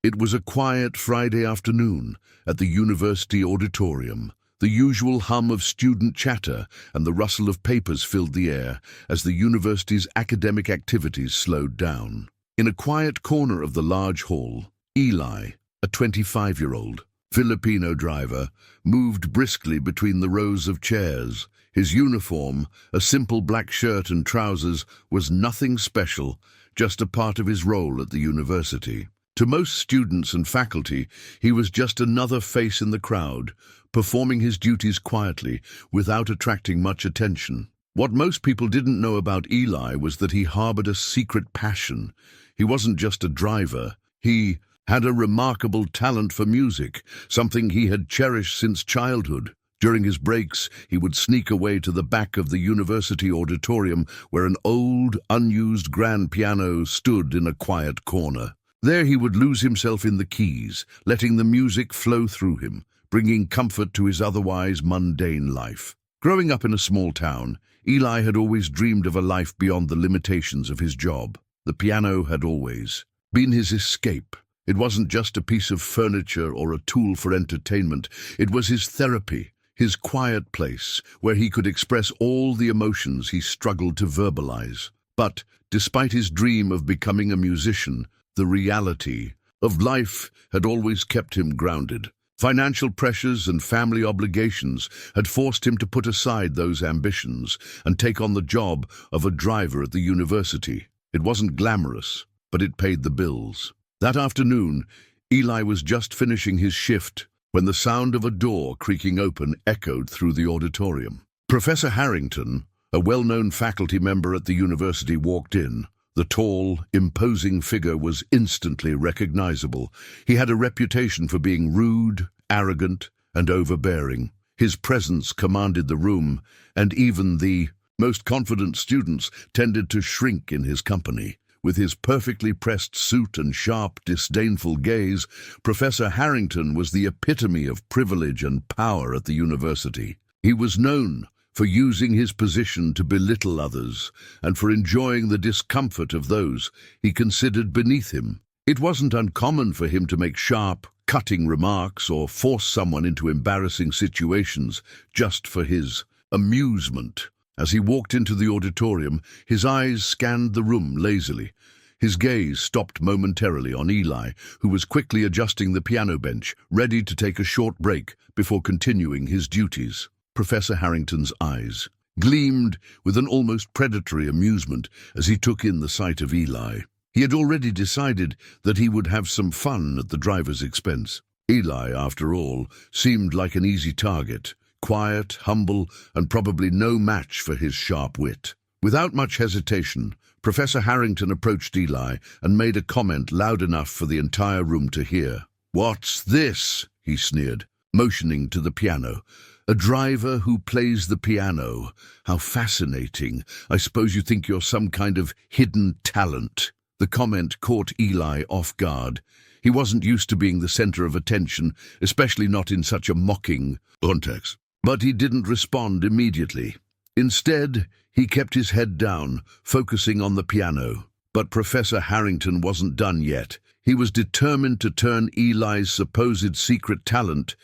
It was a quiet Friday afternoon at the university auditorium. The usual hum of student chatter and the rustle of papers filled the air as the university's academic activities slowed down. In a quiet corner of the large hall, Eli, a 25-year-old Filipino driver, moved briskly between the rows of chairs. His uniform, a simple black shirt and trousers, was nothing special, just a part of his role at the university. To most students and faculty, he was just another face in the crowd, performing his duties quietly, without attracting much attention. What most people didn't know about Eli was that he harbored a secret passion. He wasn't just a driver. He had a remarkable talent for music, something he had cherished since childhood. During his breaks, he would sneak away to the back of the university auditorium where an old, unused grand piano stood in a quiet corner. There he would lose himself in the keys, letting the music flow through him, bringing comfort to his otherwise mundane life. Growing up in a small town, Eli had always dreamed of a life beyond the limitations of his job. The piano had always been his escape. It wasn't just a piece of furniture or a tool for entertainment. It was his therapy, his quiet place where he could express all the emotions he struggled to verbalize. But despite his dream of becoming a musician, the reality of life had always kept him grounded. Financial pressures and family obligations had forced him to put aside those ambitions and take on the job of a driver at the university. It wasn't glamorous, but it paid the bills. That afternoon, Eli was just finishing his shift when the sound of a door creaking open echoed through the auditorium. Professor Harrington, a well-known faculty member at the university, walked in. The tall, imposing figure was instantly recognizable. He had a reputation for being rude, arrogant, and overbearing. His presence commanded the room, and even the most confident students tended to shrink in his company. With his perfectly pressed suit and sharp, disdainful gaze, Professor Harrington was the epitome of privilege and power at the university. He was known for using his position to belittle others, and for enjoying the discomfort of those he considered beneath him. It wasn't uncommon for him to make sharp, cutting remarks or force someone into embarrassing situations just for his amusement. As he walked into the auditorium, his eyes scanned the room lazily. His gaze stopped momentarily on Eli, who was quickly adjusting the piano bench, ready to take a short break before continuing his duties. Professor Harrington's eyes gleamed with an almost predatory amusement as he took in the sight of Eli. He had already decided that he would have some fun at the driver's expense. Eli, after all, seemed like an easy target, quiet, humble, and probably no match for his sharp wit. Without much hesitation, Professor Harrington approached Eli and made a comment loud enough for the entire room to hear. "What's this?" he sneered, motioning to the piano. "A driver who plays the piano. How fascinating. I suppose you think you're some kind of hidden talent." The comment caught Eli off guard. He wasn't used to being the center of attention, especially not in such a mocking context. But he didn't respond immediately. Instead, he kept his head down, focusing on the piano. But Professor Harrington wasn't done yet. He was determined to turn Eli's supposed secret talent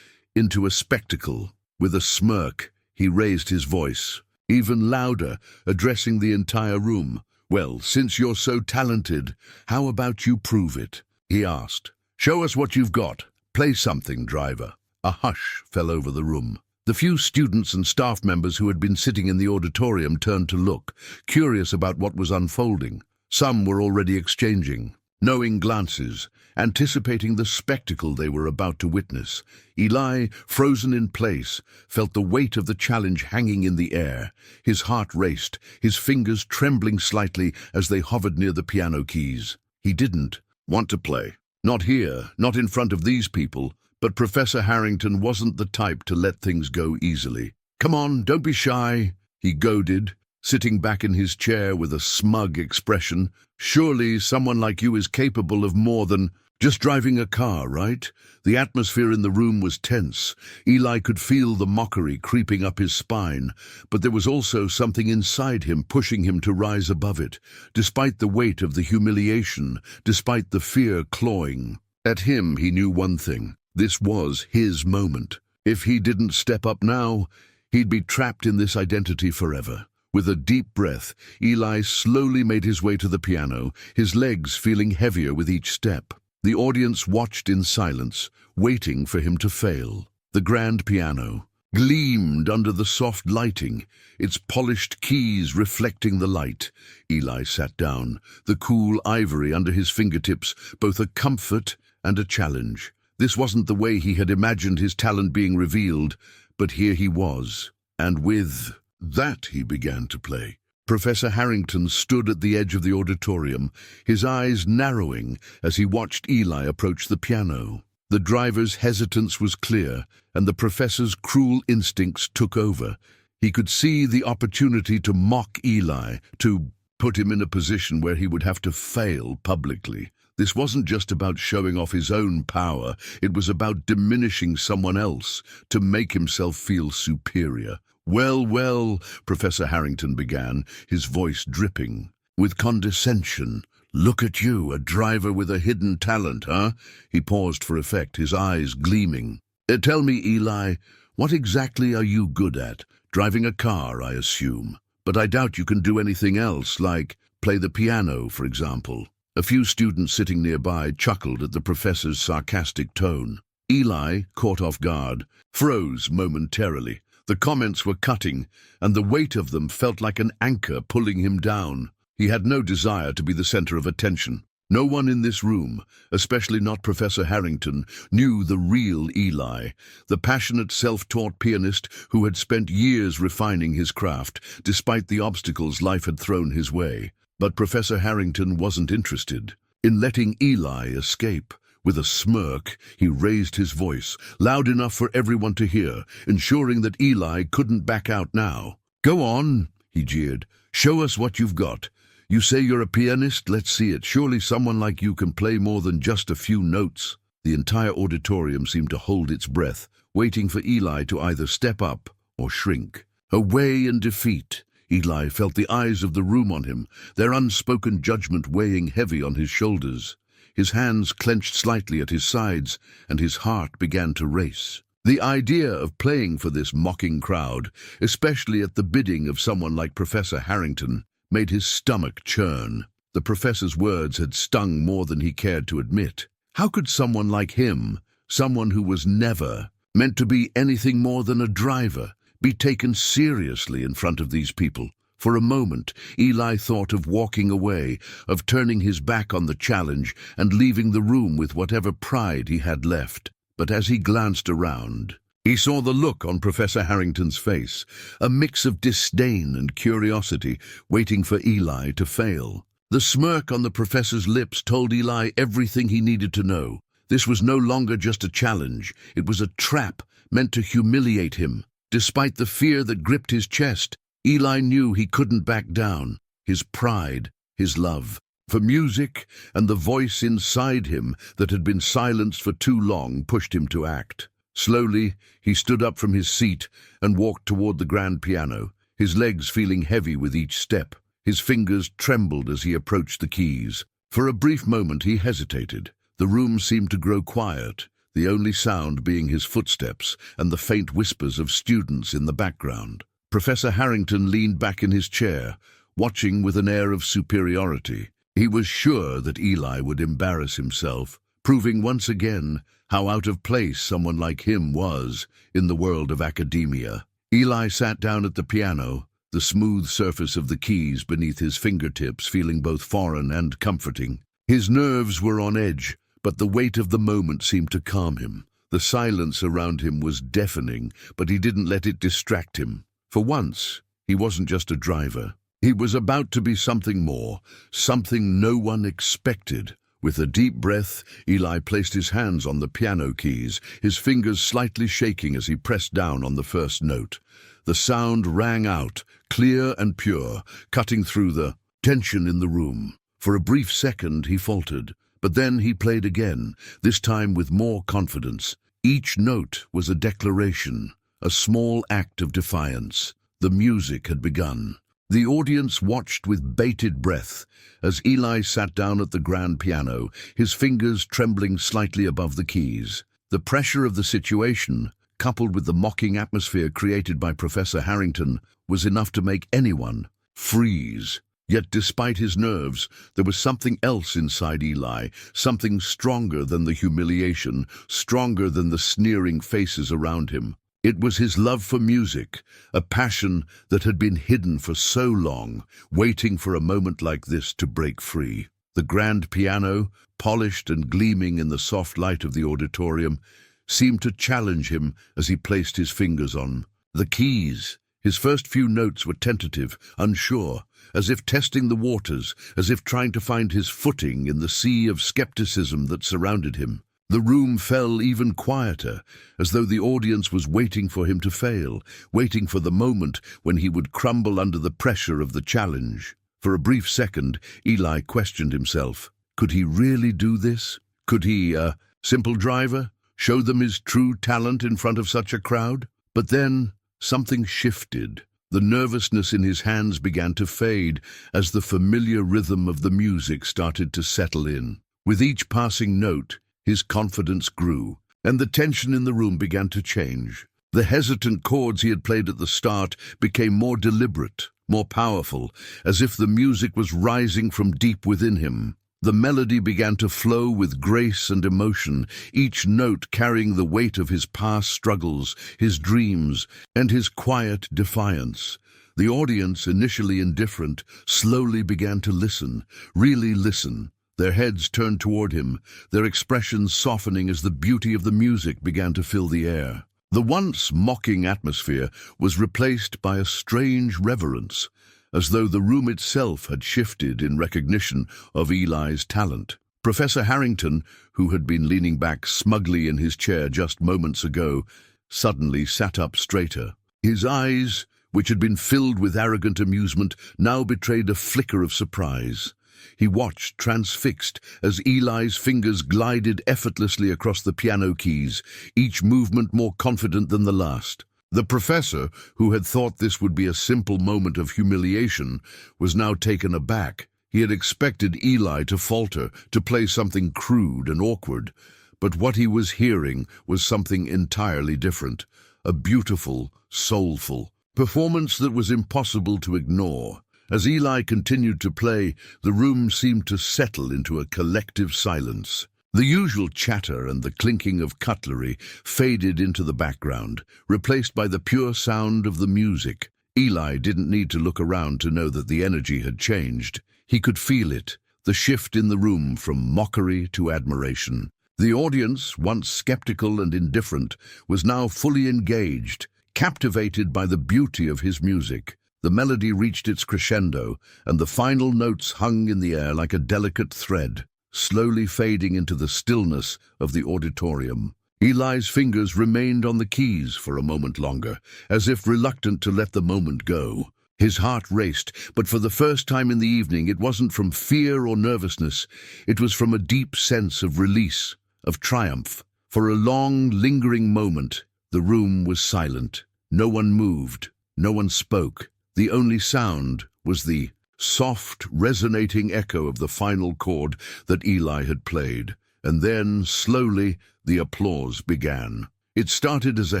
into a spectacle. With a smirk, he raised his voice, even louder, addressing the entire room. "Well, since you're so talented, how about you prove it?" he asked. "Show us what you've got. Play something, driver." A hush fell over the room. The few students and staff members who had been sitting in the auditorium turned to look, curious about what was unfolding. Some were already exchanging knowing glances, anticipating the spectacle they were about to witness. Eli, frozen in place, felt the weight of the challenge hanging in the air. His heart raced, his fingers trembling slightly as they hovered near the piano keys. He didn't want to play. Not here, not in front of these people. But Professor Harrington wasn't the type to let things go easily. "Come on, don't be shy," he goaded, sitting back in his chair with a smug expression. "Surely someone like you is capable of more than just driving a car, right?" The atmosphere in the room was tense. Eli could feel the mockery creeping up his spine, but there was also something inside him pushing him to rise above it, despite the weight of the humiliation, despite the fear clawing. At him, he knew one thing. This was his moment. If he didn't step up now, he'd be trapped in this identity forever. With a deep breath, Eli slowly made his way to the piano, his legs feeling heavier with each step. The audience watched in silence, waiting for him to fail. The grand piano gleamed under the soft lighting, its polished keys reflecting the light. Eli sat down, the cool ivory under his fingertips, both a comfort and a challenge. This wasn't the way he had imagined his talent being revealed, but here he was, and with that he began to play. Professor Harrington stood at the edge of the auditorium, his eyes narrowing as he watched Eli approach the piano. The driver's hesitance was clear, and the professor's cruel instincts took over. He could see the opportunity to mock Eli, to put him in a position where he would have to fail publicly. This wasn't just about showing off his own power, it was about diminishing someone else to make himself feel superior. Well, Professor Harrington began, his voice dripping with condescension. "Look at you, a driver with a hidden talent, huh?" He paused for effect, his eyes gleaming. "Tell me, Eli, what exactly are you good at? Driving a car, I assume. But I doubt you can do anything else, like play the piano, for example." A few students sitting nearby chuckled at the professor's sarcastic tone. Eli, caught off guard, froze momentarily. The comments were cutting, and the weight of them felt like an anchor pulling him down. He had no desire to be the center of attention. No one in this room, especially not Professor Harrington, knew the real Eli, the passionate self-taught pianist who had spent years refining his craft, despite the obstacles life had thrown his way. But Professor Harrington wasn't interested in letting Eli escape. With a smirk, he raised his voice, loud enough for everyone to hear, ensuring that Eli couldn't back out now. "Go on," he jeered. "Show us what you've got. You say you're a pianist? Let's see it. Surely someone like you can play more than just a few notes." The entire auditorium seemed to hold its breath, waiting for Eli to either step up or shrink. Away in defeat, Eli felt the eyes of the room on him, their unspoken judgment weighing heavy on his shoulders. His hands clenched slightly at his sides, and his heart began to race. The idea of playing for this mocking crowd, especially at the bidding of someone like Professor Harrington, made his stomach churn. The professor's words had stung more than he cared to admit. How could someone like him, someone who was never meant to be anything more than a driver, be taken seriously in front of these people? For a moment, Eli thought of walking away, of turning his back on the challenge and leaving the room with whatever pride he had left. But as he glanced around, he saw the look on Professor Harrington's face, a mix of disdain and curiosity, waiting for Eli to fail. The smirk on the professor's lips told Eli everything he needed to know. This was no longer just a challenge, it was a trap meant to humiliate him. Despite the fear that gripped his chest, Eli knew he couldn't back down. His pride, his love for music, and the voice inside him that had been silenced for too long pushed him to act. Slowly, he stood up from his seat and walked toward the grand piano, his legs feeling heavy with each step. His fingers trembled as he approached the keys. For a brief moment he hesitated. The room seemed to grow quiet, the only sound being his footsteps and the faint whispers of students in the background. Professor Harrington leaned back in his chair, watching with an air of superiority. He was sure that Eli would embarrass himself, proving once again how out of place someone like him was in the world of academia. Eli sat down at the piano, the smooth surface of the keys beneath his fingertips feeling both foreign and comforting. His nerves were on edge, but the weight of the moment seemed to calm him. The silence around him was deafening, but he didn't let it distract him. For once, he wasn't just a driver. He was about to be something more, something no one expected. With a deep breath, Eli placed his hands on the piano keys, his fingers slightly shaking as he pressed down on the first note. The sound rang out, clear and pure, cutting through the tension in the room. For a brief second, he faltered, but then he played again, this time with more confidence. Each note was a declaration, a small act of defiance. The music had begun. The audience watched with bated breath as Eli sat down at the grand piano, his fingers trembling slightly above the keys. The pressure of the situation, coupled with the mocking atmosphere created by Professor Harrington, was enough to make anyone freeze. Yet despite his nerves, there was something else inside Eli, something stronger than the humiliation, stronger than the sneering faces around him. It was his love for music, a passion that had been hidden for so long, waiting for a moment like this to break free. The grand piano, polished and gleaming in the soft light of the auditorium, seemed to challenge him as he placed his fingers on the keys. His first few notes were tentative, unsure, as if testing the waters, as if trying to find his footing in the sea of skepticism that surrounded him. The room fell even quieter, as though the audience was waiting for him to fail, waiting for the moment when he would crumble under the pressure of the challenge. For a brief second, Eli questioned himself. Could he really do this? Could he, a simple driver, show them his true talent in front of such a crowd? But then something shifted. The nervousness in his hands began to fade as the familiar rhythm of the music started to settle in. With each passing note, his confidence grew, and the tension in the room began to change. The hesitant chords he had played at the start became more deliberate, more powerful, as if the music was rising from deep within him. The melody began to flow with grace and emotion, each note carrying the weight of his past struggles, his dreams, and his quiet defiance. The audience, initially indifferent, slowly began to listen, really listen. Their heads turned toward him, their expressions softening as the beauty of the music began to fill the air. The once mocking atmosphere was replaced by a strange reverence, as though the room itself had shifted in recognition of Eli's talent. Professor Harrington, who had been leaning back smugly in his chair just moments ago, suddenly sat up straighter. His eyes, which had been filled with arrogant amusement, now betrayed a flicker of surprise. He watched, transfixed, as Eli's fingers glided effortlessly across the piano keys, each movement more confident than the last. The professor, who had thought this would be a simple moment of humiliation, was now taken aback. He had expected Eli to falter, to play something crude and awkward, but what he was hearing was something entirely different, a beautiful, soulful performance that was impossible to ignore. As Eli continued to play, the room seemed to settle into a collective silence. The usual chatter and the clinking of cutlery faded into the background, replaced by the pure sound of the music. Eli didn't need to look around to know that the energy had changed. He could feel it, the shift in the room from mockery to admiration. The audience, once skeptical and indifferent, was now fully engaged, captivated by the beauty of his music. The melody reached its crescendo, and the final notes hung in the air like a delicate thread, slowly fading into the stillness of the auditorium. Eli's fingers remained on the keys for a moment longer, as if reluctant to let the moment go. His heart raced, but for the first time in the evening it wasn't from fear or nervousness. It was from a deep sense of release, of triumph. For a long, lingering moment, the room was silent. No one moved, no one spoke. The only sound was the soft, resonating echo of the final chord that Eli had played. And then, slowly, the applause began. It started as a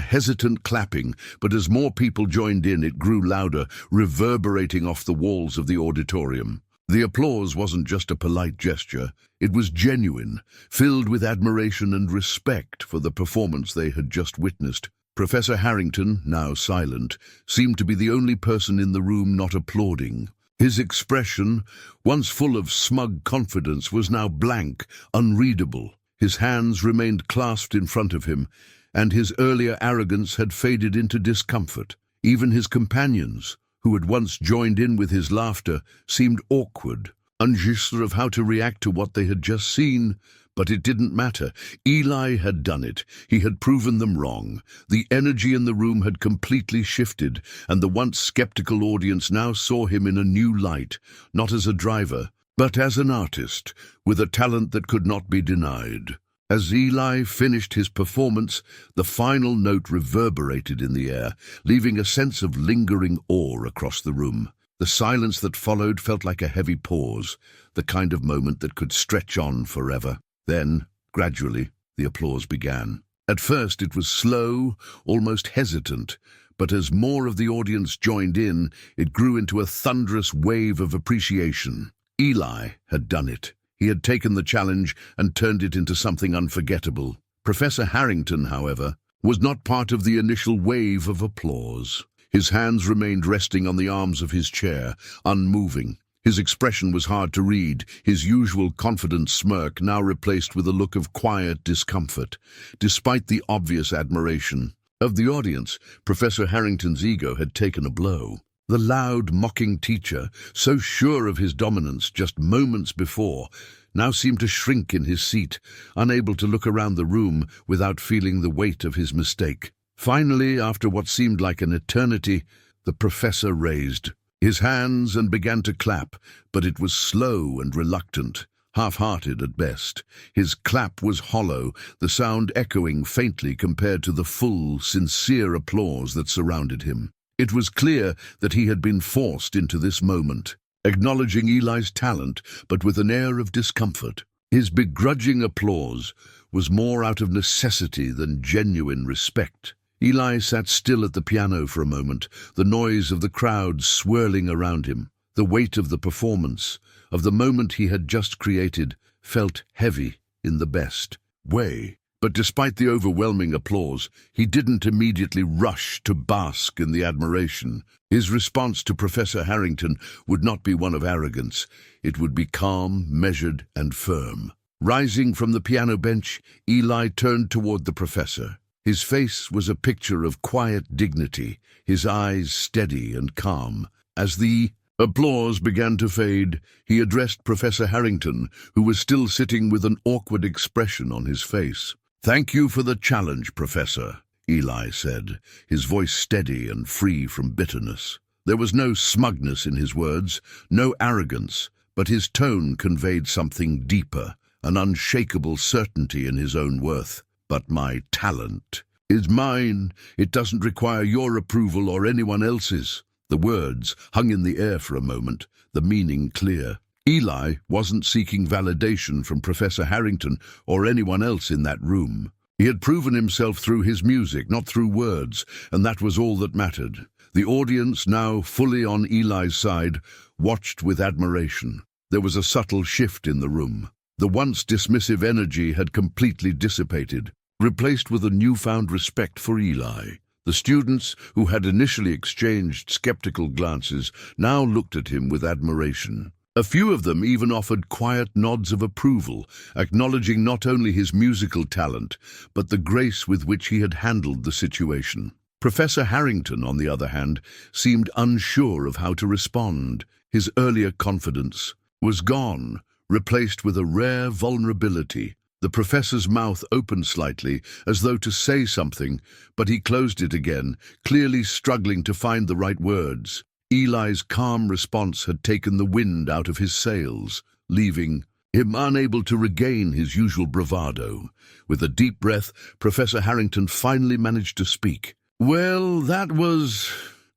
hesitant clapping, but as more people joined in, it grew louder, reverberating off the walls of the auditorium. The applause wasn't just a polite gesture. It was genuine, filled with admiration and respect for the performance they had just witnessed. Professor Harrington, now silent, seemed to be the only person in the room not applauding. His expression, once full of smug confidence, was now blank, unreadable. His hands remained clasped in front of him, and his earlier arrogance had faded into discomfort. Even his companions, who had once joined in with his laughter, seemed awkward, unsure of how to react to what they had just seen. But it didn't matter. Eli had done it. He had proven them wrong. The energy in the room had completely shifted, and the once skeptical audience now saw him in a new light, not as a driver, but as an artist, with a talent that could not be denied. As Eli finished his performance, the final note reverberated in the air, leaving a sense of lingering awe across the room. The silence that followed felt like a heavy pause, the kind of moment that could stretch on forever. Then, gradually, the applause began. At first it was slow, almost hesitant, but as more of the audience joined in, it grew into a thunderous wave of appreciation. Eli had done it. He had taken the challenge and turned it into something unforgettable. Professor Harrington, however, was not part of the initial wave of applause. His hands remained resting on the arms of his chair, unmoving. His expression was hard to read, his usual confident smirk now replaced with a look of quiet discomfort. Despite the obvious admiration of the audience, Professor Harrington's ego had taken a blow. The loud, mocking teacher, so sure of his dominance just moments before, now seemed to shrink in his seat, unable to look around the room without feeling the weight of his mistake. Finally, after what seemed like an eternity, the professor raised his hands and began to clap, but it was slow and reluctant, half-hearted at best. His clap was hollow, the sound echoing faintly compared to the full, sincere applause that surrounded him. It was clear that he had been forced into this moment, acknowledging Eli's talent, but with an air of discomfort. His begrudging applause was more out of necessity than genuine respect. Eli sat still at the piano for a moment, the noise of the crowd swirling around him. The weight of the performance, of the moment he had just created, felt heavy in the best way. But despite the overwhelming applause, he didn't immediately rush to bask in the admiration. His response to Professor Harrington would not be one of arrogance. It would be calm, measured, and firm. Rising from the piano bench, Eli turned toward the professor. His face was a picture of quiet dignity, his eyes steady and calm. As the applause began to fade, he addressed Professor Harrington, who was still sitting with an awkward expression on his face. "Thank you for the challenge, Professor," Eli said, his voice steady and free from bitterness. There was no smugness in his words, no arrogance, but his tone conveyed something deeper, an unshakable certainty in his own worth. "But my talent is mine. It doesn't require your approval or anyone else's." The words hung in the air for a moment, the meaning clear. Eli wasn't seeking validation from Professor Harrington or anyone else in that room. He had proven himself through his music, not through words, and that was all that mattered. The audience, now fully on Eli's side, watched with admiration. There was a subtle shift in the room. The once dismissive energy had completely dissipated, replaced with a newfound respect for Eli. The students, who had initially exchanged skeptical glances, now looked at him with admiration. A few of them even offered quiet nods of approval, acknowledging not only his musical talent, but the grace with which he had handled the situation. Professor Harrington, on the other hand, seemed unsure of how to respond. His earlier confidence was gone, replaced with a rare vulnerability. The professor's mouth opened slightly, as though to say something, but he closed it again, clearly struggling to find the right words. Eli's calm response had taken the wind out of his sails, leaving him unable to regain his usual bravado. With a deep breath, Professor Harrington finally managed to speak. "Well, that was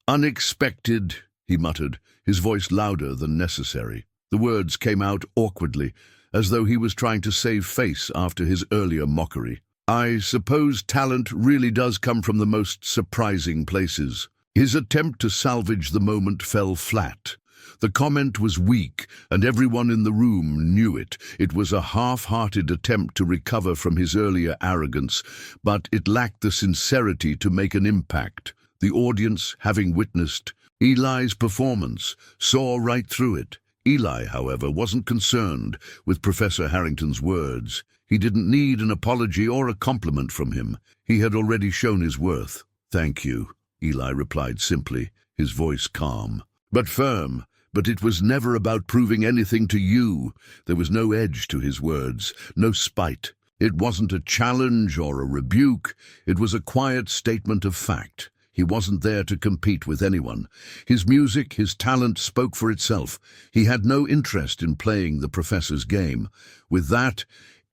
unexpected," he muttered, his voice louder than necessary. The words came out awkwardly, as though he was trying to save face after his earlier mockery. "I suppose talent really does come from the most surprising places." His attempt to salvage the moment fell flat. The comment was weak, and everyone in the room knew it. It was a half-hearted attempt to recover from his earlier arrogance, but it lacked the sincerity to make an impact. The audience, having witnessed Eli's performance, saw right through it. Eli, however, wasn't concerned with Professor Harrington's words. He didn't need an apology or a compliment from him. He had already shown his worth. "Thank you," Eli replied simply, his voice calm, but firm. But it was never about proving anything to you. There was no edge to his words, no spite. It wasn't a challenge or a rebuke. It was a quiet statement of fact. He wasn't there to compete with anyone. His music, his talent spoke for itself. He had no interest in playing the professor's game. With that,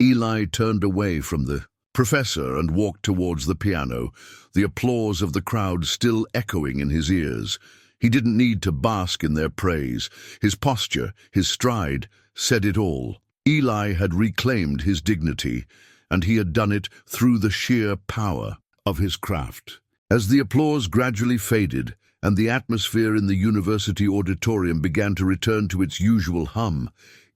Eli turned away from the professor and walked towards the piano, the applause of the crowd still echoing in his ears. He didn't need to bask in their praise. His posture, his stride, said it all. Eli had reclaimed his dignity, and he had done it through the sheer power of his craft. As the applause gradually faded, and the atmosphere in the university auditorium began to return to its usual hum,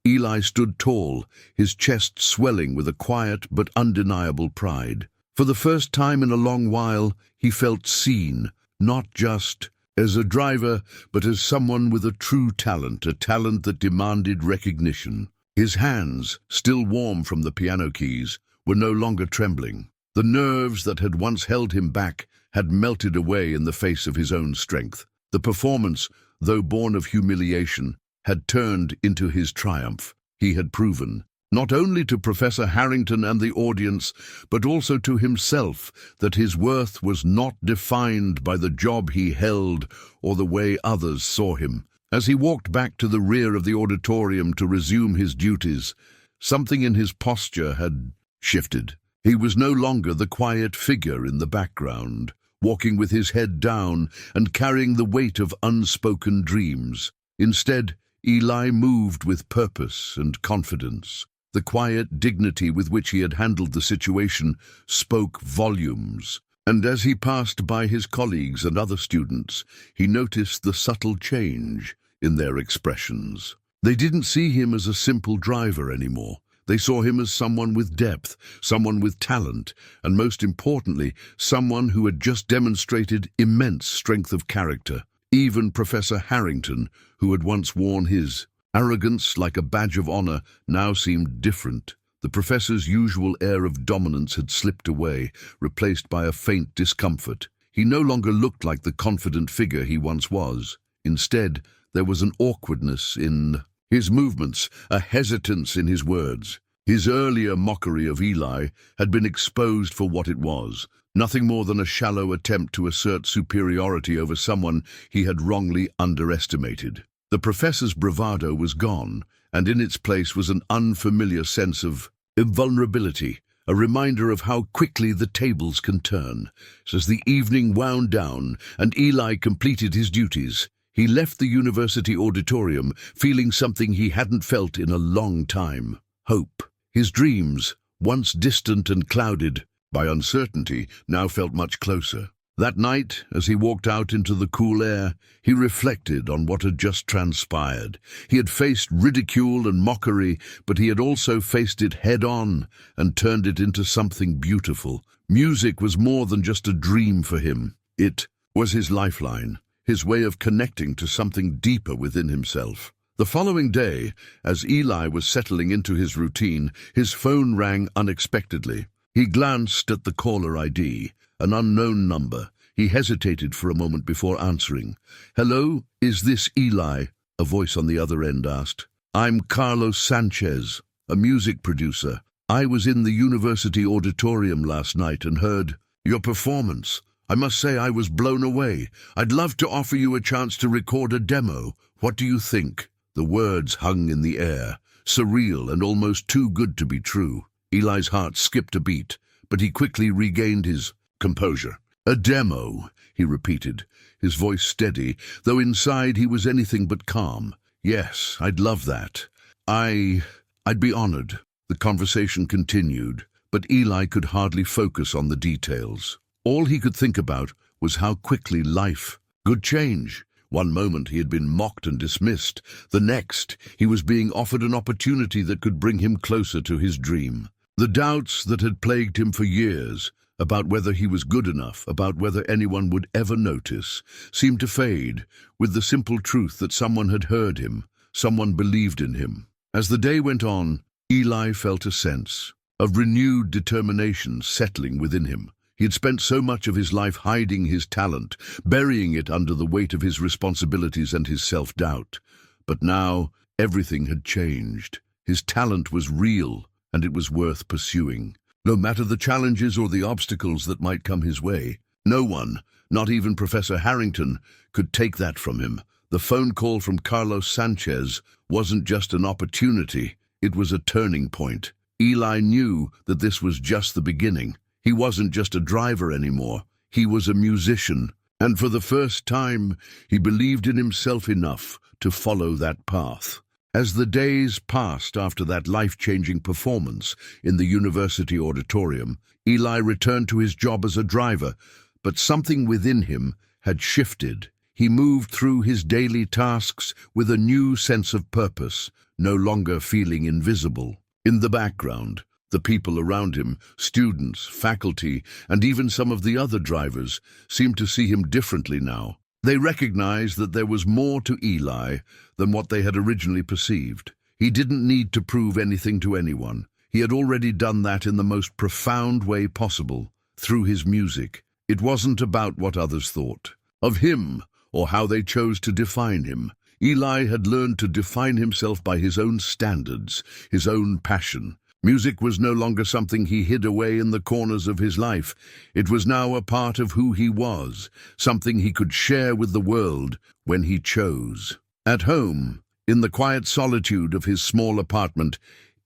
Eli stood tall, his chest swelling with a quiet but undeniable pride. For the first time in a long while, he felt seen, not just as a driver, but as someone with a true talent, a talent that demanded recognition. His hands, still warm from the piano keys, were no longer trembling. The nerves that had once held him back had melted away in the face of his own strength. The performance, though born of humiliation, had turned into his triumph. He had proven, not only to Professor Harrington and the audience, but also to himself, that his worth was not defined by the job he held or the way others saw him. As he walked back to the rear of the auditorium to resume his duties, something in his posture had shifted. He was no longer the quiet figure in the background, walking with his head down and carrying the weight of unspoken dreams. Instead, Eli moved with purpose and confidence. The quiet dignity with which he had handled the situation spoke volumes. And as he passed by his colleagues and other students, he noticed the subtle change in their expressions. They didn't see him as a simple driver anymore. They saw him as someone with depth, someone with talent, and most importantly, someone who had just demonstrated immense strength of character. Even Professor Harrington, who had once worn his arrogance like a badge of honor, now seemed different. The professor's usual air of dominance had slipped away, replaced by a faint discomfort. He no longer looked like the confident figure he once was. Instead, there was an awkwardness in his movements, a hesitance in his words. His earlier mockery of Eli had been exposed for what it was, nothing more than a shallow attempt to assert superiority over someone he had wrongly underestimated. The professor's bravado was gone, and in its place was an unfamiliar sense of invulnerability, a reminder of how quickly the tables can turn. As the evening wound down and Eli completed his duties, he left the university auditorium feeling something he hadn't felt in a long time: hope. His dreams, once distant and clouded by uncertainty, now felt much closer. That night, as he walked out into the cool air, he reflected on what had just transpired. He had faced ridicule and mockery, but he had also faced it head-on and turned it into something beautiful. Music was more than just a dream for him. It was his lifeline, his way of connecting to something deeper within himself. The following day, as Eli was settling into his routine, his phone rang unexpectedly. He glanced at the caller ID, an unknown number. He hesitated for a moment before answering. "Hello, is this Eli?" a voice on the other end asked. "I'm Carlos Sanchez, a music producer. I was in the university auditorium last night and heard your performance. I must say I was blown away. I'd love to offer you a chance to record a demo. What do you think?" The words hung in the air, surreal and almost too good to be true. Eli's heart skipped a beat, but he quickly regained his composure. "A demo," he repeated, his voice steady, though inside he was anything but calm. "Yes, I'd love that. I'd be honored." The conversation continued, but Eli could hardly focus on the details. All he could think about was how quickly life could change. One moment he had been mocked and dismissed. The next, he was being offered an opportunity that could bring him closer to his dream. The doubts that had plagued him for years, about whether he was good enough, about whether anyone would ever notice, seemed to fade with the simple truth that someone had heard him, someone believed in him. As the day went on, Eli felt a sense of renewed determination settling within him. He had spent so much of his life hiding his talent, burying it under the weight of his responsibilities and his self-doubt. But now everything had changed. His talent was real, and it was worth pursuing. No matter the challenges or the obstacles that might come his way, no one, not even Professor Harrington, could take that from him. The phone call from Carlos Sanchez wasn't just an opportunity, it was a turning point. Eli knew that this was just the beginning. He wasn't just a driver anymore. He was a musician, And for the first time, he believed in himself enough to follow that path. As the days passed after that life-changing performance in the university auditorium, Eli returned to his job as a driver, but something within him had shifted. He moved through his daily tasks with a new sense of purpose, no longer feeling invisible. In the background, the people around him, students, faculty, and even some of the other drivers, seemed to see him differently now. They recognized that there was more to Eli than what they had originally perceived. He didn't need to prove anything to anyone. He had already done that in the most profound way possible, through his music. It wasn't about what others thought of him or how they chose to define him. Eli had learned to define himself by his own standards, his own passion. Music was no longer something he hid away in the corners of his life. It was now a part of who he was, something he could share with the world when he chose. At home, in the quiet solitude of his small apartment,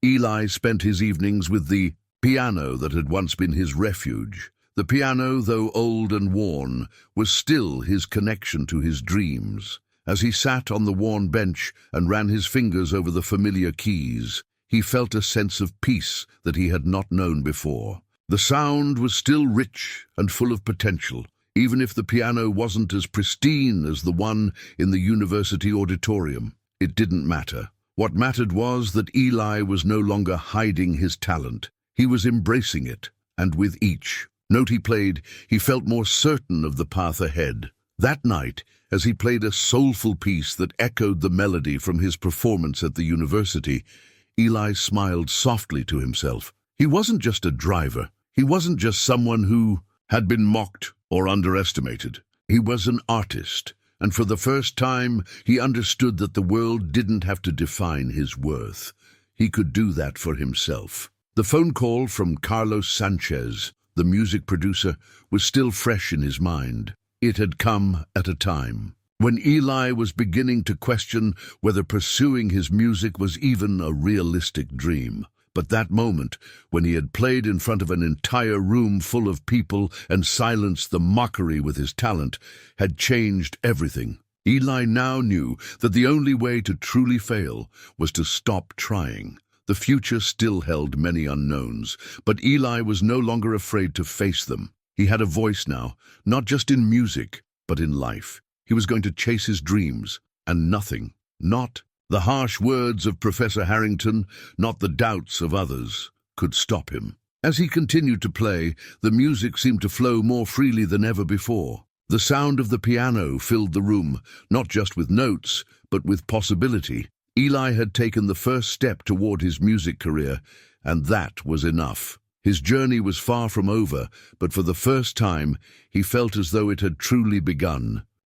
Eli spent his evenings with the piano that had once been his refuge. The piano, though old and worn, was still his connection to his dreams. As he sat on the worn bench and ran his fingers over the familiar keys, he felt a sense of peace that he had not known before. The sound was still rich and full of potential, even if the piano wasn't as pristine as the one in the university auditorium. It didn't matter. What mattered was that Eli was no longer hiding his talent. He was embracing it, and with each note he played, he felt more certain of the path ahead. That night, as he played a soulful piece that echoed the melody from his performance at the university, Eli smiled softly to himself. He wasn't just a driver. He wasn't just someone who had been mocked or underestimated. He was an artist, and for the first time, he understood that the world didn't have to define his worth. He could do that for himself. The phone call from Carlos Sanchez, the music producer, was still fresh in his mind. It had come at a time when Eli was beginning to question whether pursuing his music was even a realistic dream. But that moment, when he had played in front of an entire room full of people and silenced the mockery with his talent, had changed everything. Eli now knew that the only way to truly fail was to stop trying. The future still held many unknowns, but Eli was no longer afraid to face them. He had a voice now, not just in music, but in life. He was going to chase his dreams, and nothing, not the harsh words of Professor Harrington, not the doubts of others, could stop him. As he continued to play, the music seemed to flow more freely than ever before. The sound of the piano filled the room, not just with notes, but with possibility. Eli had taken the first step toward his music career, and that was enough. His journey was far from over, but for the first time, he felt as though it had truly begun.